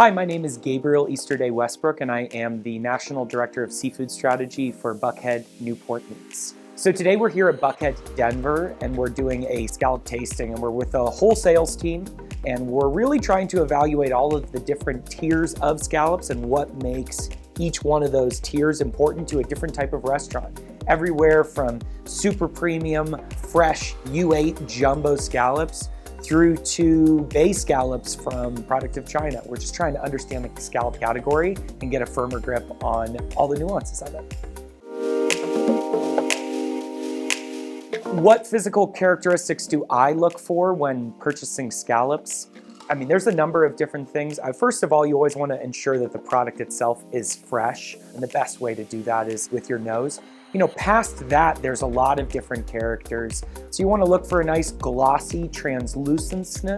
Hi, my name is Gabriel Easterday Westbrooke, and I am the National Director of Seafood Strategy for Buckhead Newport Meats. So today we're here at Buckhead, Denver, and we're doing a scallop tasting, and we're with a whole sales team, and we're really trying to evaluate all of the different tiers of scallops and what makes each one of those tiers important to a different type of restaurant. Everywhere from super premium, fresh U8 jumbo scallops through to bay scallops from product of China. We're just trying to understand the scallop category and get a firmer grip on all the nuances of it. What physical characteristics do I look for when purchasing scallops? I mean, there's a number of different things. First of all, you always want to ensure that the product itself is fresh, and the best way to do that is with your nose. Past that, there's a lot of different characters. So you want to look for a nice glossy translucency.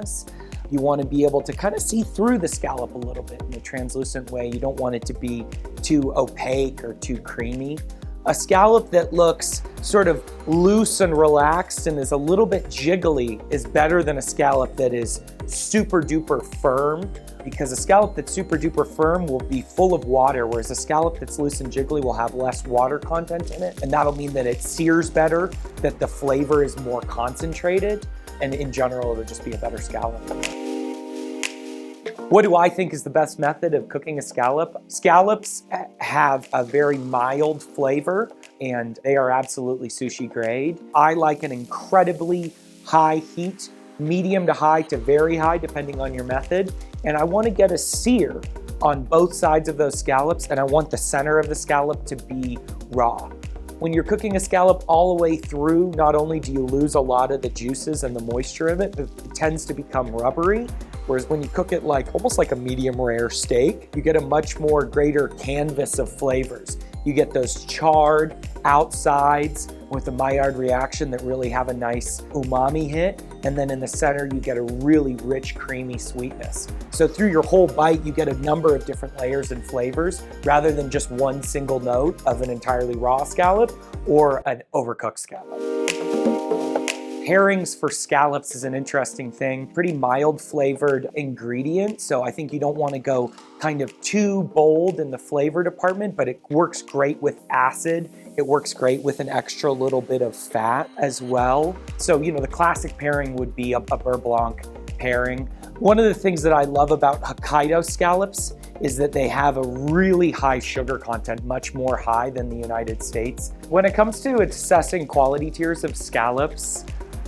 You want to be able to kind of see through the scallop a little bit in a translucent way. You don't want it to be too opaque or too creamy. A scallop that looks sort of loose and relaxed and is a little bit jiggly is better than a scallop that is super duper firm, because a scallop that's super duper firm will be full of water, whereas a scallop that's loose and jiggly will have less water content in it, and that'll mean that it sears better, that the flavor is more concentrated, and in general it'll just be a better scallop. What do I think is the best method of cooking a scallop? Scallops have a very mild flavor, and they are absolutely sushi grade. I like an incredibly high heat, medium to high to very high, depending on your method. And I want to get a sear on both sides of those scallops, and I want the center of the scallop to be raw. When you're cooking a scallop all the way through, not only do you lose a lot of the juices and the moisture of it, but it tends to become rubbery. Whereas when you cook it almost like a medium rare steak, you get a much more greater canvas of flavors. You get those charred outsides with a Maillard reaction that really have a nice umami hit. And then in the center, you get a really rich, creamy sweetness. So through your whole bite, you get a number of different layers and flavors rather than just one single note of an entirely raw scallop or an overcooked scallop. Pairings for scallops is an interesting thing. Pretty mild flavored ingredient, so I think you don't want to go kind of too bold in the flavor department, but it works great with acid. It works great with an extra little bit of fat as well. So, the classic pairing would be a beurre blanc pairing. One of the things that I love about Hokkaido scallops is that they have a really high sugar content, much more high than the United States. When it comes to assessing quality tiers of scallops,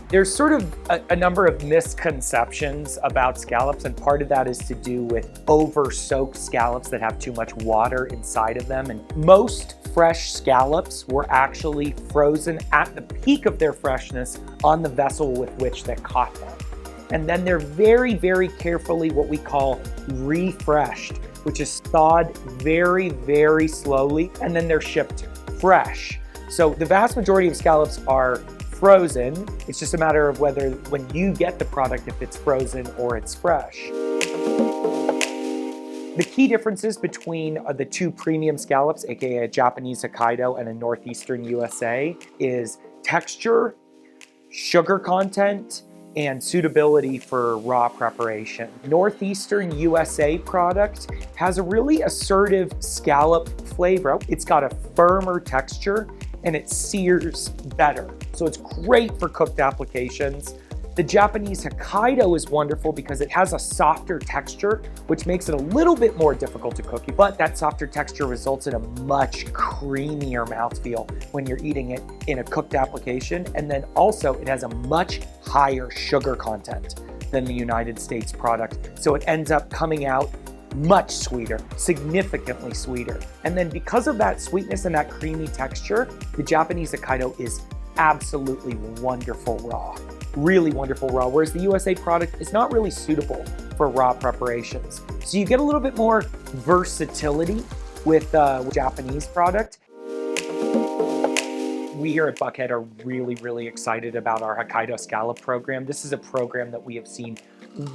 there's sort of a number of misconceptions about scallops, and part of that is to do with over-soaked scallops that have too much water inside of them. And most fresh scallops were actually frozen at the peak of their freshness on the vessel with which they caught them. And then they're very, very carefully what we call refreshed, which is thawed very, very slowly, and then they're shipped fresh. So the vast majority of scallops are frozen. It's just a matter of whether when you get the product, if it's frozen or it's fresh. The key differences between the two premium scallops, aka a Japanese Hokkaido and a Northeastern USA, is texture, sugar content, and suitability for raw preparation. Northeastern USA product has a really assertive scallop flavor. It's got a firmer texture and it sears better. So it's great for cooked applications. The Japanese Hokkaido is wonderful because it has a softer texture, which makes it a little bit more difficult to cook, but that softer texture results in a much creamier mouthfeel when you're eating it in a cooked application. And then also it has a much higher sugar content than the United States product. So it ends up coming out much sweeter, significantly sweeter. And then because of that sweetness and that creamy texture, the Japanese Hokkaido is absolutely wonderful raw. Really wonderful raw, whereas the USA product is not really suitable for raw preparations. So you get a little bit more versatility with Japanese product. We here at Buckhead are really, really excited about our Hokkaido Scallop program. This is a program that we have seen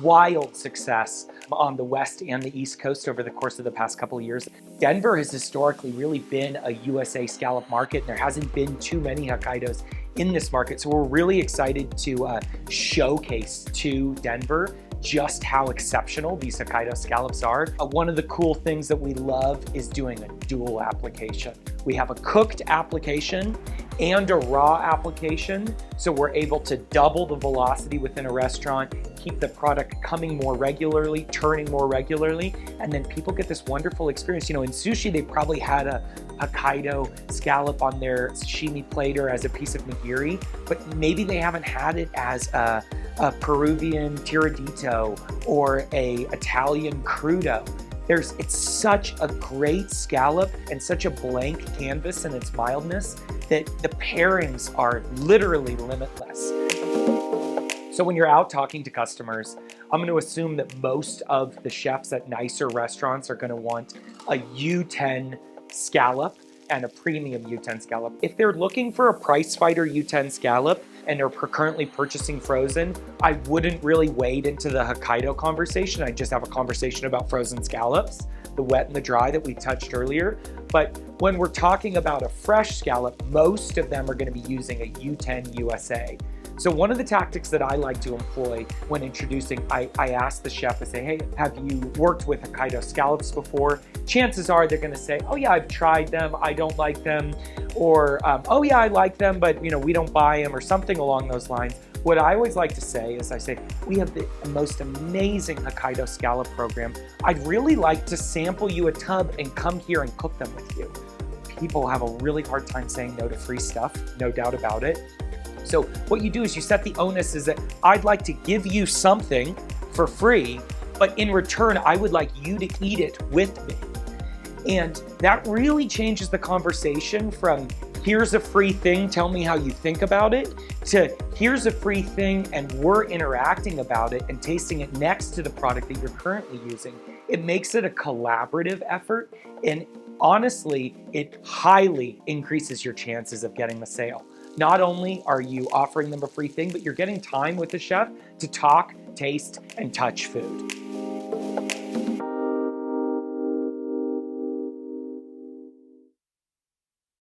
wild success on the West and the East Coast over the course of the past couple of years. Denver has historically really been a USA scallop market, and there hasn't been too many Hokkaidos in this market. So we're really excited to showcase to Denver just how exceptional these Hokkaido scallops are. One of the cool things that we love is doing a dual application. We have a cooked application and a raw application, so we're able to double the velocity within a restaurant, keep the product coming more regularly, turning more regularly, and then people get this wonderful experience. You know, in sushi, they probably had a Hokkaido scallop on their sashimi plate or as a piece of nigiri, but maybe they haven't had it as a Peruvian tiradito or a Italian crudo. It's such a great scallop and such a blank canvas in its mildness that the pairings are literally limitless. So when you're out talking to customers, I'm going to assume that most of the chefs at nicer restaurants are going to want a U10 scallop and a premium U10 scallop. If they're looking for a price fighter U10 scallop and are currently purchasing frozen, I wouldn't really wade into the Hokkaido conversation. I'd just have a conversation about frozen scallops, the wet and the dry that we touched earlier. But when we're talking about a fresh scallop, most of them are going to be using a U10 USA. So one of the tactics that I like to employ when introducing, I ask the chef, I say, hey, have you worked with Hokkaido scallops before? Chances are they're gonna say, oh yeah, I've tried them, I don't like them. Or, oh yeah, I like them, but you know, we don't buy them, or something along those lines. What I always like to say is I say, we have the most amazing Hokkaido scallop program. I'd really like to sample you a tub and come here and cook them with you. People have a really hard time saying no to free stuff, no doubt about it. So what you do is you set the onus is that I'd like to give you something for free, but in return, I would like you to eat it with me. And that really changes the conversation from here's a free thing, tell me how you think about it, to here's a free thing and we're interacting about it and tasting it next to the product that you're currently using. It makes it a collaborative effort, and honestly, it highly increases your chances of getting the sale. Not only are you offering them a free thing, but you're getting time with the chef to talk, taste, and touch food.